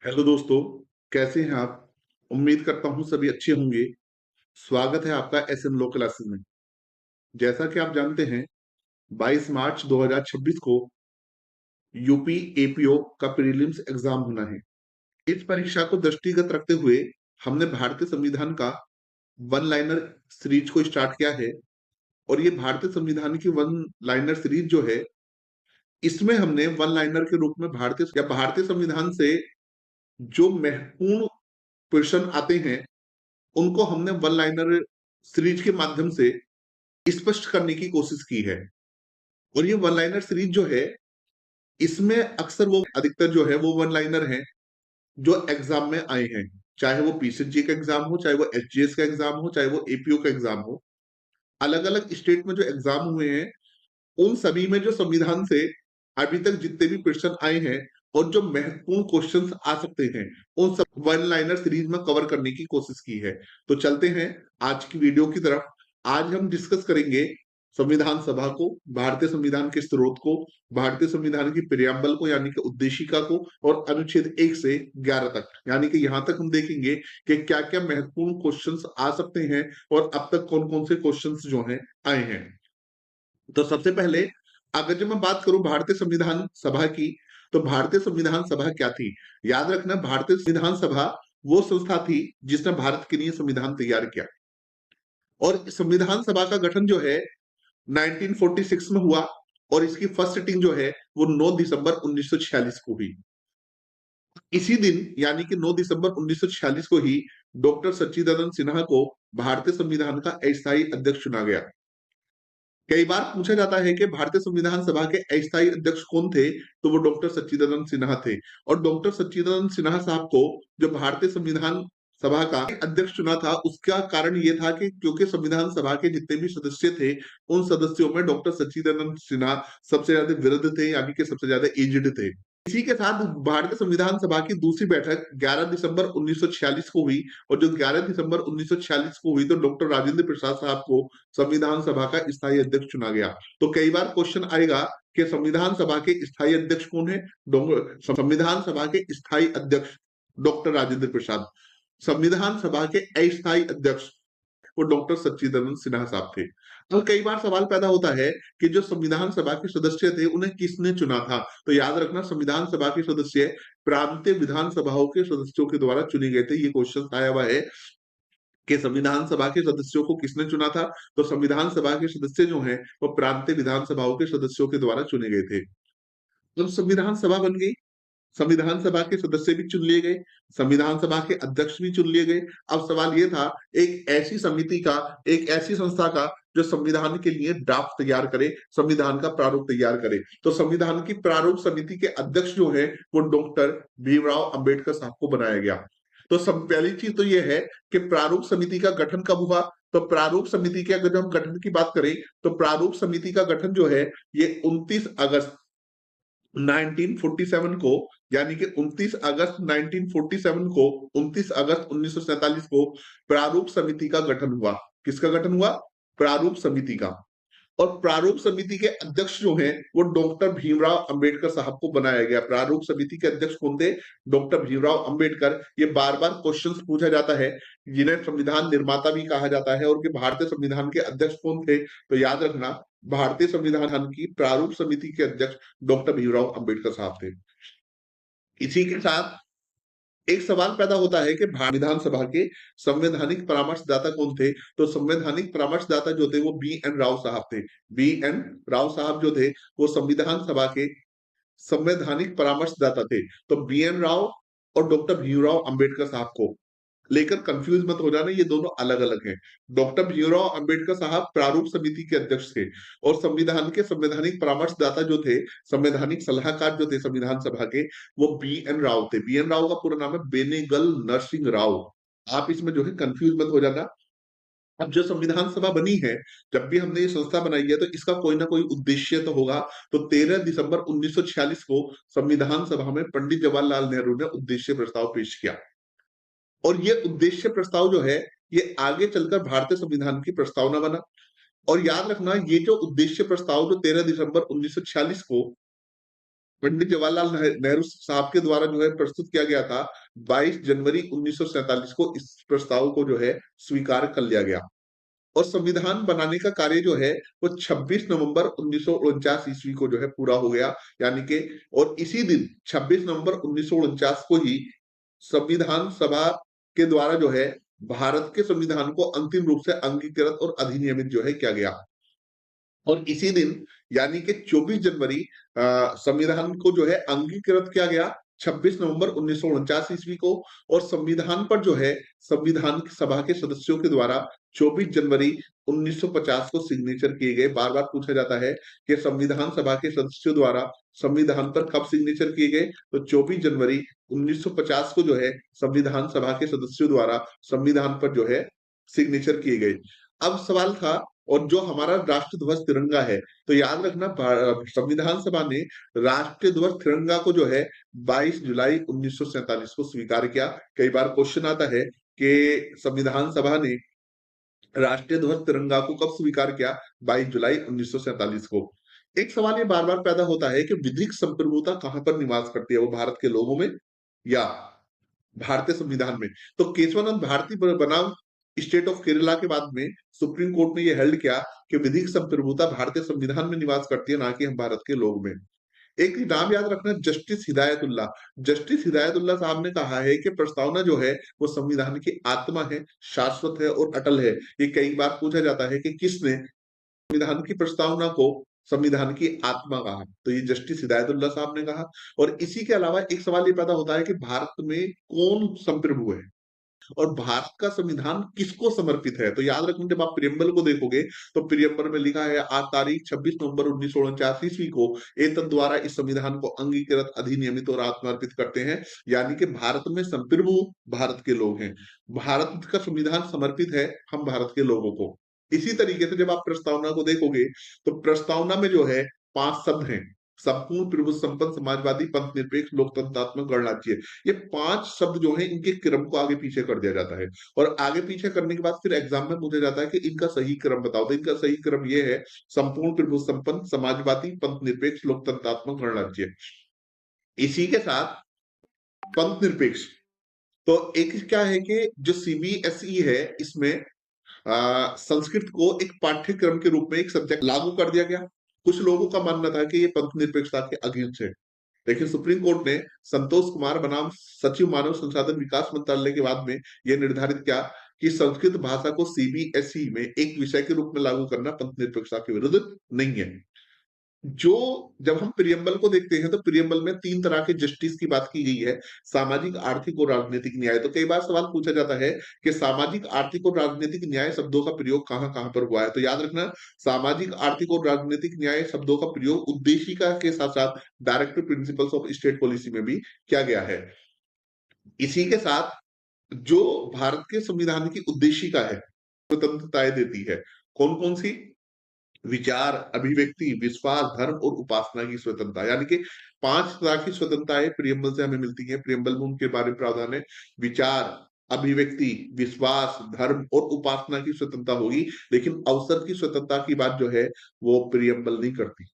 Hello दोस्तों, कैसे हैं आप? उम्मीद करता हूँ सभी अच्छे होंगे। स्वागत है आपका एसएम लॉ क्लासेस में। जैसा कि आप जानते हैं, 22 मार्च 2026 को यूपी एपीओ का प्रीलिम्स एग्जाम होना है। इस परीक्षा को दृष्टिगत रखते हुए हमने भारतीय संविधान का वन लाइनर सीरीज को स्टार्ट किया है। और ये भारतीय संविधान की वन लाइनर सीरीज जो है, इसमें हमने वन लाइनर के रूप में भारतीय संविधान से जो महत्वपूर्ण क्वेश्चन आते हैं, उनको हमने वन लाइनर सीरीज के माध्यम से स्पष्ट करने की कोशिश की है। और ये वन लाइनर सीरीज जो है, इसमें अक्सर वो अधिकतर जो है वो वन लाइनर हैं जो एग्जाम में आए हैं। चाहे वो पीसीजी का एग्जाम हो, चाहे वो एचजीएस का एग्जाम हो, चाहे वो एपीओ का एग्जाम हो। अलग अलग स्टेट में जो एग्जाम हुए हैं, उन सभी में जो संविधान से अभी तक जितने भी क्वेश्चन आए हैं और जो महत्वपूर्ण क्वेश्चंस आ सकते हैं, उन सब वन लाइनर सीरीज में कवर करने की कोशिश की है। तो चलते हैं आज की वीडियो की तरफ। आज हम डिस्कस करेंगे संविधान सभा को, भारतीय संविधान के स्रोत को, भारतीय संविधान की प्रियम्बल को यानी कि उद्देशिका को, और अनुच्छेद 1 से 11 तक, यानी कि यहां तक हम देखेंगे कि क्या क्या महत्वपूर्ण क्वेश्चंस आ सकते हैं और अब तक कौन कौन से क्वेश्चंस जो हैं आए हैं। तो सबसे पहले, अगर जब मैं बात करूं भारतीय संविधान सभा की, तो भारतीय संविधान सभा क्या थी? याद रखना, भारतीय संविधान सभा वो संस्था थी जिसने भारत के लिए संविधान तैयार किया। और संविधान सभा का गठन जो है 1946 में हुआ, और इसकी फर्स्ट सिटिंग जो है वो 9 दिसंबर 1946 को हुई। इसी दिन यानी कि 9 दिसंबर 1946 को ही डॉक्टर सच्चिदानंद सिन्हा को भारतीय संविधान का अस्थायी अध्यक्ष चुना गया। कई बार पूछा जाता है कि भारतीय संविधान सभा के अस्थायी अध्यक्ष कौन थे, तो वो डॉक्टर सच्चिदानंद सिन्हा थे। और डॉक्टर सच्चिदानंद सिन्हा साहब को जो भारतीय संविधान सभा का अध्यक्ष चुना था, उसका कारण ये था कि क्योंकि संविधान सभा के जितने भी सदस्य थे, उन सदस्यों में डॉक्टर सच्चिदानंद सिन्हा सबसे ज्यादा वृद्ध थे, यानी कि सबसे ज्यादा एजड थे। इसी के साथ भारतीय संविधान सभा की दूसरी बैठक 11 दिसंबर 1946 को हुई। और जो 11 दिसंबर 1946 को हुई, तो डॉक्टर राजेंद्र प्रसाद साहब को संविधान सभा का स्थायी अध्यक्ष चुना गया। तो कई बार क्वेश्चन आएगा कि संविधान सभा के स्थायी अध्यक्ष कौन है? संविधान सभा के स्थायी अध्यक्ष डॉक्टर राजेंद्र प्रसाद। संविधान सभा के अस्थायी अध्यक्ष वो डॉक्टर सच्चिदानंद सिन्हा साहब थे। तो कई बार सवाल पैदा होता है कि जो संविधान सभा के सदस्य थे, उन्हें किसने चुना था? तो याद रखना, संविधान सभा के सदस्य प्रांतीय विधानसभाओं के सदस्यों के द्वारा चुने गए थे। ये क्वेश्चन आया हुआ है कि संविधान सभा के सदस्यों को किसने चुना था? तो संविधान सभा के सदस्य जो हैं वो प्रांतीय विधानसभाओं के सदस्यों के द्वारा चुने गए थे। जब संविधान सभा बन गई, संविधान सभा के सदस्य भी चुन लिए गए, संविधान सभा के अध्यक्ष भी चुन लिए गए। अब सवाल ये था, एक ऐसी समिति का, एक ऐसी संस्था का जो संविधान के लिए ड्राफ्ट तैयार करे, संविधान का प्रारूप तैयार करे। तो संविधान की प्रारूप समिति के अध्यक्ष जो है वो डॉक्टर भीमराव अंबेडकर साहब को बनाया गया। तो सब पहली चीज तो ये है कि प्रारूप समिति का गठन कब हुआ? तो प्रारूप समिति के अगर हम गठन की बात करें, तो प्रारूप समिति का गठन जो है ये 29 अगस्त 1947 को, यानी कि 29 अगस्त 1947 को, 29 अगस्त 1947 को प्रारूप समिति का गठन हुआ। किसका गठन हुआ? प्रारूप समिति का। और प्रारूप समिति के अध्यक्ष जो हैं वो डॉक्टर भीमराव अंबेडकर साहब को बनाया गया। प्रारूप समिति के अध्यक्ष कौन थे? डॉक्टर भीमराव अंबेडकर। ये बार बार क्वेश्चंस पूछा जाता है, जिन्हें संविधान निर्माता भी कहा जाता है, और कि भारतीय संविधान के अध्यक्ष कौन थे? तो याद रखना, भारतीय संविधान की प्रारूप समिति के अध्यक्ष डॉक्टर भीमराव अंबेडकर साहब थे। इसी के साथ एक सवाल पैदा होता है कि विधानसभा के संवैधानिक परामर्शदाता कौन थे? तो संवैधानिक परामर्शदाता जो थे वो बी एन राव साहब थे। बी एन राव साहब जो थे वो संविधान सभा के संवैधानिक परामर्शदाता थे। तो बी एन राव और डॉक्टर भीमराव अंबेडकर साहब को लेकर कंफ्यूज मत हो जाना, ये दोनों अलग अलग हैं। डॉक्टर भीमराव अंबेडकर साहब प्रारूप समिति के अध्यक्ष थे, और संविधान के संवैधानिक परामर्शदाता जो थे, संवैधानिक सलाहकार जो थे संविधान सभा के, वो बी एन राव थे। बी एन राव का पूरा नाम है बेनेगल नरसिंह राव। आप इसमें जो है कंफ्यूज मत हो जाना। अब जो संविधान सभा बनी है, जब भी हमने ये संस्था बनाई है, तो इसका कोई ना कोई उद्देश्य तो होगा। तो 13 दिसंबर 1946 को संविधान सभा में पंडित जवाहरलाल नेहरू ने उद्देश्य प्रस्ताव पेश किया। और ये उद्देश्य प्रस्ताव जो है, ये आगे चलकर भारतीय संविधान की प्रस्तावना बना। और याद रखना, ये जो उद्देश्य प्रस्ताव जो 13 दिसंबर 1946 को पंडित जवाहरलाल नेहरू साहब के द्वारा जो है प्रस्तुत किया गया था। 22 जनवरी 1947 को इस प्रस्ताव को जो है स्वीकार कर लिया गया और संविधान बनाने का कार्य जो है वो 26 नवंबर 1949 ईस्वी को जो है पूरा हो गया। यानी कि और इसी दिन 26 नवंबर 1949 को ही संविधान सभा के द्वारा जो है भारत के संविधान को अंतिम रूप से अंगीकृत और अधिनियमित जो है किया गया। और इसी दिन यानी कि 24 जनवरी संविधान को जो है अंगीकृत किया गया 26 नवंबर 1949 ईस्वी को। और संविधान पर जो है संविधान सभा के सदस्यों के द्वारा 24 जनवरी 1950 को सिग्नेचर किए गए। बार बार पूछा जाता है कि संविधान सभा के सदस्यों द्वारा संविधान पर कब सिग्नेचर किए गए, तो 24 जनवरी 1950 को जो है संविधान सभा के सदस्यों द्वारा संविधान पर जो है सिग्नेचर किए गए। अब सवाल था, और जो हमारा राष्ट्र ध्वज तिरंगा है, तो याद रखना संविधान सभा ने राष्ट्रीय ध्वज तिरंगा को जो है 22 जुलाई 1947 को स्वीकार किया। कई बार क्वेश्चन आता है कि संविधान सभा ने राष्ट्रीय ध्वज तिरंगा को कब स्वीकार किया, 22 जुलाई 1947 को। एक सवाल ये बार बार पैदा होता है कि विधिक संप्रभुता कहां पर निवास करती है, वो भारत के लोगों में या भारतीय संविधान में। तो केशवानंद भारती बनाम स्टेट ऑफ केरला के बाद में सुप्रीम कोर्ट ने यह हेल्ड किया कि विधिक संप्रभुता भारतीय संविधान में निवास करती है, ना कि हम भारत के लोग में। एक नाम याद रखना, जस्टिस हिदायतुल्लाह। जस्टिस हिदायतुल्लाह साहब ने कहा है कि प्रस्तावना जो है वो संविधान की आत्मा है, शाश्वत है और अटल है। ये कई बार पूछा जाता है कि किसने संविधान की प्रस्तावना को संविधान की आत्मा कहा, तो ये जस्टिस हिदायतुल्लाह साहब ने कहा। और इसी के अलावा एक सवाल ये पैदा होता है कि भारत में कौन संप्रभु है और भारत का संविधान किसको समर्पित है। तो याद रखना, जब आप प्रियम्बल को देखोगे तो प्रियम्बल में लिखा है आज तारीख 26 नवंबर 1949 ईस्वी को एतद द्वारा इस संविधान को अंगीकृत, अधिनियमित और आत्मार्पित करते हैं। यानी कि भारत में संप्रभु भारत के लोग हैं, भारत का संविधान समर्पित है हम भारत के लोगों को। इसी तरीके से जब आप प्रस्तावना को देखोगे तो प्रस्तावना में जो है 5 शब्द हैं, संपूर्ण प्रभु संपन्न समाजवादी पंथ निरपेक्ष लोकतंत्रात्मक गणराज्य। ये 5 शब्द जो है इनके क्रम को आगे पीछे कर दिया जाता है और आगे पीछे करने के बाद फिर एग्जाम में पूछा जाता है कि इनका सही क्रम बताओ। तो इनका सही क्रम ये है, संपूर्ण प्रभु संपन्न समाजवादी पंथ निरपेक्ष लोकतंत्रात्मक गणराज्य। इसी के साथ पंथ निरपेक्ष, तो एक क्या है कि जो सीबीएसई है इसमें संस्कृत को एक पाठ्यक्रम के रूप में एक सब्जेक्ट लागू कर दिया गया। कुछ लोगों का मानना था कि ये पंथ निरपेक्षता के अगेंस्ट है, लेकिन सुप्रीम कोर्ट ने संतोष कुमार बनाम सचिव मानव संसाधन विकास मंत्रालय के बाद में यह निर्धारित किया कि संस्कृत भाषा को सीबीएसई में एक विषय के रूप में लागू करना पंथ निरपेक्षता के विरुद्ध नहीं है। जो जब हम प्रियम्बल को देखते हैं तो प्रियम्बल में 3 तरह के जस्टिस की बात की गई है, सामाजिक, आर्थिक और राजनीतिक न्याय। तो कई बार सवाल पूछा जाता है कि सामाजिक, आर्थिक और राजनीतिक न्याय शब्दों का प्रयोग कहां कहां पर हुआ है। तो याद रखना, सामाजिक, आर्थिक और राजनीतिक न्याय शब्दों का प्रयोग उद्देशिका के साथ साथ directive principles of state policy में भी किया गया है। इसी के साथ जो भारत के संविधान की उद्देशिका है, स्वतंत्रताएं देती है, कौन कौन सी? विचार, अभिव्यक्ति, विश्वास, धर्म और उपासना की स्वतंत्रता। यानी कि 5 तरह की स्वतंत्रताएं प्रियम्बल से हमें मिलती हैं। प्रियम्बल में उनके बारे में प्रावधान है, विचार, अभिव्यक्ति, विश्वास, धर्म और उपासना की स्वतंत्रता होगी, लेकिन अवसर की स्वतंत्रता की बात जो है वो प्रियम्बल नहीं करती।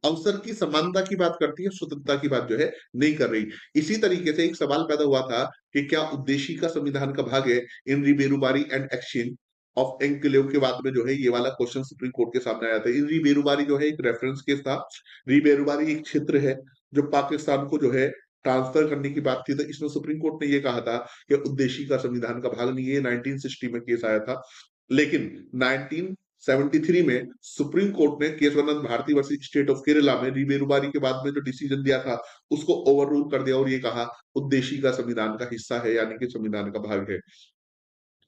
अवसर की समानता की बात करती है, स्वतंत्रता की बात जो है नहीं कर रही। इसी तरीके से एक सवाल पैदा हुआ था कि क्या उद्देशिका संविधान का भाग है? इन रिबेरुबारी एंड एक्सचेंज ऑफ एन्क्लेव के बाद में जो है ये वाला क्वेश्चन सुप्रीम कोर्ट के सामने आया था। इन रिबेरुबारी जो है एक रेफरेंस केस था। रिबेरुबारी एक क्षेत्र है जो पाकिस्तान को जो है ट्रांसफर करने की बात थी, तो इसमें सुप्रीम कोर्ट ने ये कहा था कि उद्देशिका संविधान का भाग नहीं है। 1960 में केस आया था, लेकिन 1973 में सुप्रीम कोर्ट ने Kesavananda Bharati versus state of Kerala में रिबेरुबारी के बाद में जो डिसीजन दिया था उसको ओवर रूल कर दिया और ये कहा उद्देशिका संविधान का हिस्सा है, यानी कि संविधान का भाग है।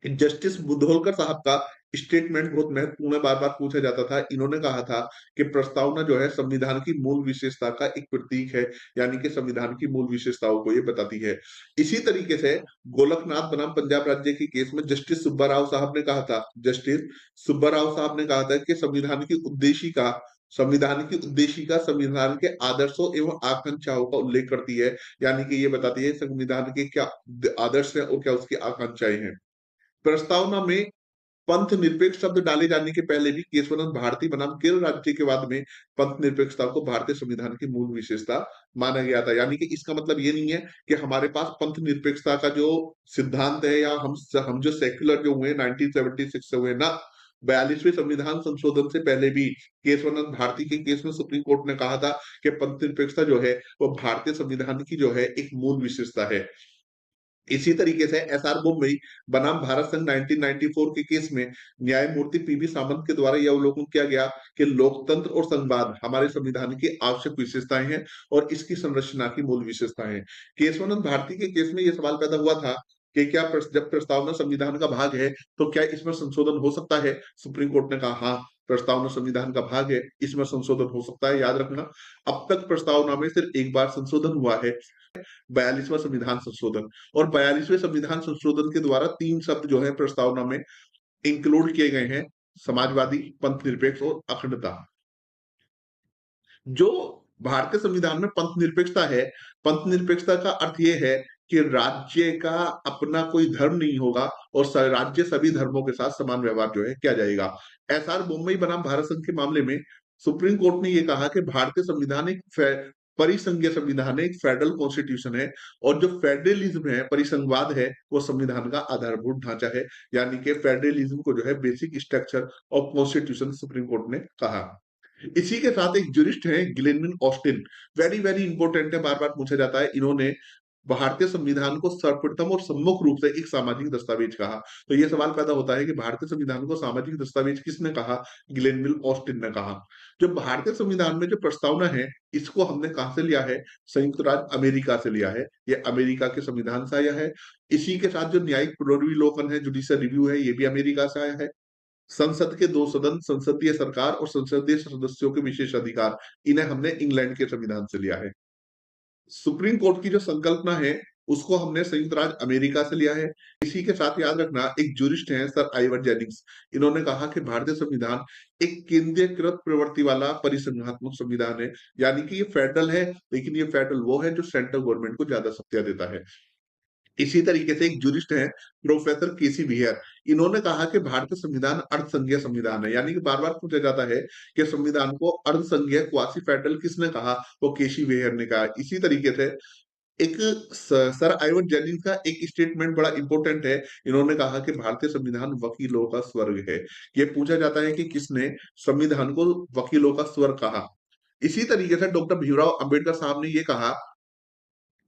जस्टिस बुधोलकर साहब का स्टेटमेंट बहुत महत्वपूर्ण है, बार बार पूछा जाता था। इन्होंने कहा था कि प्रस्तावना जो है संविधान की मूल विशेषता का एक प्रतीक है, यानी कि संविधान की मूल विशेषताओं को ये बताती है। इसी तरीके से गोलकनाथ बनाम पंजाब राज्य के केस में जस्टिस सुब्बा राव साहब ने कहा था, जस्टिस सुब्बा राव साहब ने कहा था कि संविधान की उद्देशिका संविधान के आदर्शों एवं आकांक्षाओं का उल्लेख करती है, यानी कि ये बताती है संविधान के क्या आदर्श है और क्या उसकी आकांक्षाएं हैं। प्रस्तावना में पंथ निरपेक्ष शब्द डाले जाने के पहले भी केशवानंद भारती बनाम केरल राज्य के बाद में पंथ निरपेक्षता को भारतीय संविधान की मूल विशेषता माना गया था। यानी कि इसका मतलब ये नहीं है कि हमारे पास पंथ निरपेक्षता का जो सिद्धांत है या हम जो सेक्युलर जो हुए 1976 से हुए ना, 42वें संविधान संशोधन से पहले भी केशवानंद भारती के केस में सुप्रीम कोर्ट ने कहा था कि पंथ निरपेक्षता जो है वो भारतीय संविधान की जो है एक मूल विशेषता है। इसी तरीके से एसआर मुंबई बनाम भारत संघ 1994 के केस में न्यायमूर्ति पीबी सामंत के द्वारा यह अवलोकन किया गया कि लोकतंत्र और संवाद हमारे संविधान की आवश्यक विशेषताएं हैं और इसकी संरचना की मूल विशेषताएं हैं। केशवानंद भारती के केस में यह सवाल पैदा हुआ था कि क्या जब प्रस्तावना संविधान का भाग है तो क्या इसमें संशोधन हो सकता है? सुप्रीम कोर्ट ने कहा हाँ, प्रस्तावना संविधान का भाग है, इसमें संशोधन हो सकता है। याद रखना, अब तक प्रस्तावना में सिर्फ एक बार संशोधन हुआ है, 42वां संविधान संशोधन। और 42वें संविधान संशोधन के द्वारा 3 शब्द जो है प्रस्तावना में इंक्लूड किए गए हैं, समाजवादी, पंथ निरपेक्ष और अखंडता। जो भारतीय संविधान में पंथ निरपेक्षता है, पंथ निरपेक्षता का अर्थ यह है कि राज्य का अपना कोई धर्म नहीं होगा और राज्य सभी धर्मों के साथ समान व्यवहार जो है किया जाएगा। एसआर मुंबई बनाम भारत संघ के मामले में सुप्रीम कोर्ट ने यह कहा कि भारतीय संविधान एक परिसंघीय संविधान है, एक फेडरल कॉन्स्टिट्यूशन है और जो फेडरलिज्म है, परिसंघवाद है, वो संविधान का आधारभूत ढांचा है। यानी कि फेडरलिज्म को जो है basic structure of constitution supreme court ने कहा। इसी के साथ एक ज्यूरिस्ट हैं Glenville Austin, very very important है, बार बार पूछा जाता है। इन्होंने भारतीय संविधान को सर्वप्रथम और सम्मुख रूप से एक सामाजिक दस्तावेज कहा। तो ये सवाल पैदा होता है कि भारतीय संविधान को सामाजिक दस्तावेज किसने कहा? ग्लेनविल ऑस्टिन ने कहा। जो भारतीय संविधान में जो प्रस्तावना है, इसको हमने कहां से लिया है? संयुक्त राज्य अमेरिका से लिया है। ये अमेरिका के संविधान से आया है। इसी के साथ जो न्यायिक पुनर्विलोकन है, जुडिशियल रिव्यू है, ये भी अमेरिका से आया है। संसद के 2 सदन, संसदीय सरकार और संसदीय सदस्यों के विशेष अधिकार, इन्हें हमने इंग्लैंड के संविधान से लिया है। सुप्रीम कोर्ट की जो संकल्पना है, उसको हमने संयुक्त राज्य अमेरिका से लिया है। इसी के साथ याद रखना, एक ज्यूरिस्ट हैं सर आइवर जेनिंग्स, इन्होंने कहा कि भारतीय संविधान एक केंद्रीयकृत प्रवृत्ति वाला परिसंघात्मक संविधान है। यानी कि ये फेडरल है, लेकिन ये फेडरल वो है जो सेंट्रल गवर्नमेंट को ज्यादा शक्तियां देता है। इसी तरीके से एक ज्यूरिस्ट हैं प्रोफेसर केसी बिहेर, इन्होंने कहा कि भारतीय संविधान अर्धसंघीय संविधान है। यानी कि बार बार पूछा जाता है कि संविधान को अर्धसंघीय क्वासी फेडरल किसने कहा? वो केसी बिहेर ने कहा। इसी तरीके से एक सर आइवन जेनिंग्स का एक स्टेटमेंट बड़ा इंपॉर्टेंट है। इन्होंने कहा कि भारतीय संविधान वकीलों का स्वर्ग है। ये पूछा जाता है कि किसने संविधान को वकीलों का स्वर्ग कहा? इसी तरीके से डॉक्टर भीमराव अंबेडकर साहब ने ये कहा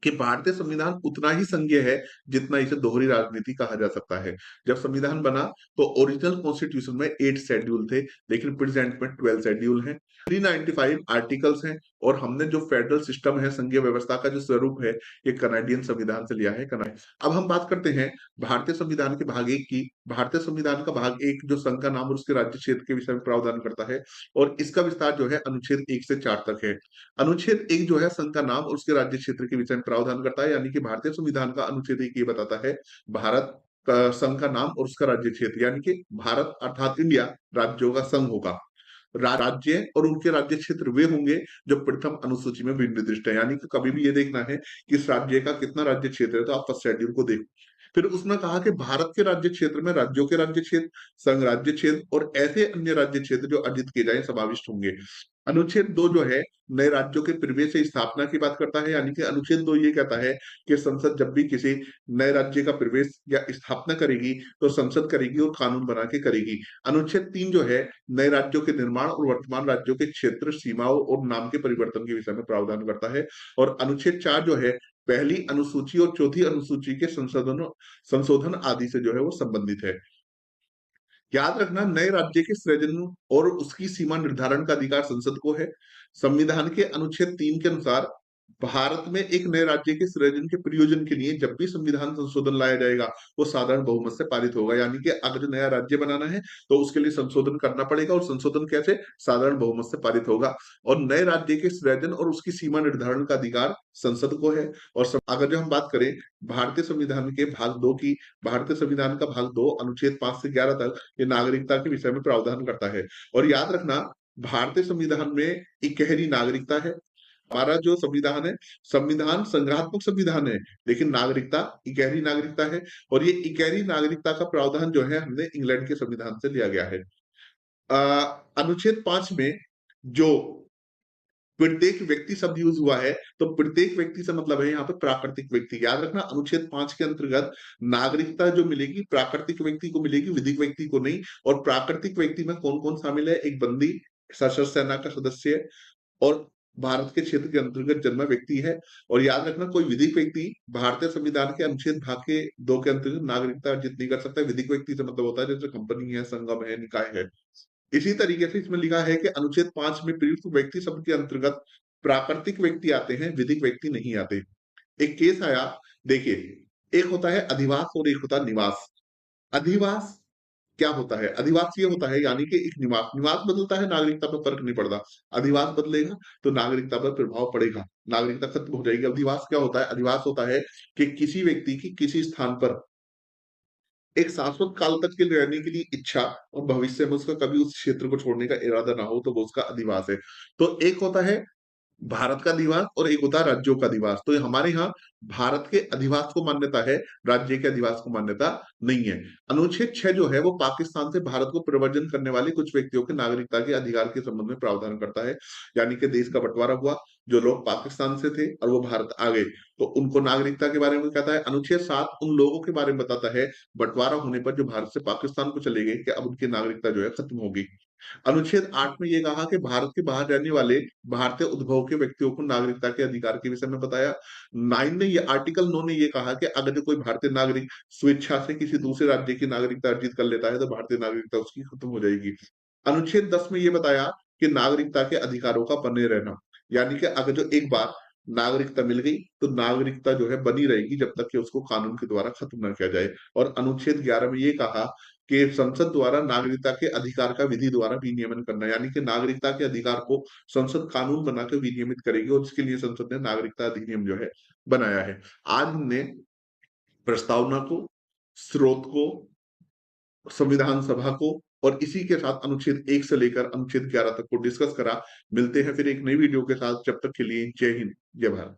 कि भारतीय संविधान उतना ही संघीय है जितना इसे दोहरी राजनीति कहा जा सकता है। जब संविधान बना तो ओरिजिनल कॉन्स्टिट्यूशन में 8 शेड्यूल थे, लेकिन प्रेजेंट में 12 शेड्यूल हैं, 395 आर्टिकल्स हैं और हमने जो फेडरल सिस्टम है, संघीय व्यवस्था का जो स्वरूप है, ये कनाडियन संविधान से लिया है। अब हम बात करते हैं भारतीय संविधान के भाग 1 की। भारतीय संविधान का भाग 1 जो संघ का नाम और उसके राज्य क्षेत्र के विषय में प्रावधान करता है और इसका विस्तार जो है अनुच्छेद 1 से 4 तक है। अनुच्छेद 1 जो है संघ का नाम और उसके राज्य क्षेत्र के विषय में प्रावधान करता है। यानी कि भारतीय संविधान का अनुच्छेद 1 ये बताता है भारत का संघ का नाम और उसका राज्य क्षेत्र, यानी कि भारत अर्थात इंडिया राज्यों का संघ होगा। राज्य और उनके राज्य क्षेत्र वे होंगे जो प्रथम अनुसूची में भी निर्दिष्ट है। यानी कि कभी भी ये देखना है कि इस राज्य का कितना राज्य क्षेत्र है, तो आप फर्स्ट शेड्यूल को देखो। फिर उसने कहा कि भारत के राज्य क्षेत्र में राज्यों के राज्य क्षेत्र, संघ राज्य क्षेत्र और ऐसे अन्य राज्य क्षेत्र जो अर्जित किए जाए समाविष्ट होंगे। अनुच्छेद 2 जो है नए राज्यों के प्रवेश से स्थापना की बात करता है। यानी कि अनुच्छेद 2 ये कहता है कि संसद जब भी किसी नए राज्य का प्रवेश या स्थापना करेगी तो संसद करेगी और कानून बना के करेगी। अनुच्छेद 3 जो है नए राज्यों के निर्माण और वर्तमान राज्यों के क्षेत्र, सीमाओं और नाम के परिवर्तन के विषय में प्रावधान करता है। और अनुच्छेद 4 जो है पहली अनुसूची और चौथी अनुसूची के संशोधन आदि से जो है वो संबंधित है। याद रखना, नए राज्य के सृजन और उसकी सीमा निर्धारण का अधिकार संसद को है। संविधान के अनुच्छेद 3 के अनुसार भारत में एक नए राज्य के सृजन के प्रयोजन के लिए जब भी संविधान संशोधन लाया जाएगा वो साधारण बहुमत से पारित होगा। यानी कि अगर नया राज्य बनाना है तो उसके लिए संशोधन करना पड़ेगा और संशोधन कैसे? साधारण बहुमत से पारित होगा। और नए राज्य के सृजन और उसकी सीमा निर्धारण का अधिकार संसद को है। और अगर जो हम बात करें भारतीय संविधान के भाग 2 की, भारतीय संविधान का भाग 2 अनुच्छेद 5 से 11 तक ये नागरिकता के विषय में प्रावधान करता है। और याद रखना, भारतीय संविधान में इकहरी नागरिकता है हमारा जो संविधान है, संविधान संघात्मक संविधान है, लेकिन नागरिकता इकहरी नागरिकता है और ये इकहरी नागरिकता का प्रावधान जो है हमने इंग्लैंड के संविधान से लिया गया है। अनुच्छेद 5 में जो प्रत्येक व्यक्ति शब्द यूज हुआ है, तो प्रत्येक व्यक्ति से मतलब है यहाँ पे प्राकृतिक व्यक्ति। याद रखना, अनुच्छेद 5 के अंतर्गत नागरिकता जो मिलेगी प्राकृतिक व्यक्ति को मिलेगी, विधिक व्यक्ति को नहीं। और प्राकृतिक व्यक्ति में कौन कौन शामिल है? एक बंदी, सशस्त्र सेना का सदस्य और भारत के क्षेत्र के अंतर्गत जन्मा व्यक्ति है। और याद रखना, कोई विधिक व्यक्ति भारतीय संविधान के अनुच्छेद भाग के 2 के अंतर्गत नागरिकता अर्जित नहीं कर सकता है। विधिक व्यक्ति से मतलब होता है जैसे कंपनी है, संगम है, निकाय है। इसी तरीके से इसमें लिखा है कि अनुच्छेद 5 में प्रयुक्त व्यक्ति शब्द के अंतर्गत प्राकृतिक व्यक्ति आते हैं, विधिक व्यक्ति नहीं आते। एक केस आया, देखिए, एक होता है अधिवास और एक होता है निवास। अधिवास क्या होता है? अधिवास ये होता है यानी कि एक निवास, निवास बदलता है, नागरिकता पर फर्क नहीं पड़ता। अधिवास बदलेगा तो नागरिकता पर प्रभाव पड़ेगा, नागरिकता खत्म हो जाएगी। अधिवास क्या होता है? अधिवास होता है कि किसी व्यक्ति की किसी स्थान पर एक शाश्वत काल तक के लिए रहने के लिए इच्छा और भविष्य में उसका कभी उस क्षेत्र को छोड़ने का इरादा ना हो, तो वो उसका अधिवास है। तो एक होता है भारत का अधिवास और एक होता है राज्यों का अधिवास। तो ये हमारे यहाँ भारत के अधिवास को मान्यता है, राज्य के अधिवास को मान्यता नहीं है। अनुच्छेद 6 जो है वो पाकिस्तान से भारत को प्रव्रजन करने वाले कुछ व्यक्तियों के नागरिकता के अधिकार के संबंध में प्रावधान करता है। यानी कि देश का बंटवारा हुआ, जो लोग पाकिस्तान से थे और वो भारत आ गए, तो उनको नागरिकता के बारे में कहता है। अनुच्छेद 7 उन लोगों के बारे में बताता है बंटवारा होने पर जो भारत से पाकिस्तान को चले गए, कि अब उनकी नागरिकता जो है खत्म होगी। अनुच्छेद 8 में ये कहा कि भारत के बाहर रहने वाले भारतीय उद्भव के व्यक्तियों को नागरिकता के अधिकार के विषय में बताया। 9 ने ये आर्टिकल 9 ने ये कहा कि अगर जो कोई भारतीय नागरिक स्वेच्छा से किसी दूसरे राज्य की नागरिकता अर्जित कर लेता है, तो भारतीय नागरिकता उसकी खत्म हो जाएगी। अनुच्छेद 10 में ये बताया कि नागरिकता के अधिकारों का बने रहना, यानी कि अगर जो एक बार नागरिकता मिल गई, तो नागरिकता जो है बनी रहेगी जब तक कि उसको कानून के द्वारा खत्म ना किया जाए। और अनुच्छेद 11 में ये कहा कि संसद द्वारा नागरिकता के अधिकार का विधि द्वारा विनियमन करना, यानी कि नागरिकता के अधिकार को संसद कानून बनाकर विनियमित करेगी और इसके लिए संसद ने नागरिकता अधिनियम जो है बनाया है। आज हमने प्रस्तावना को, स्रोत को, संविधान सभा को और इसी के साथ अनुच्छेद 1 से लेकर अनुच्छेद 11 तक को डिस्कस करा। मिलते हैं फिर एक नई वीडियो के साथ, जब तक के लिए जय हिंद, जय भारत।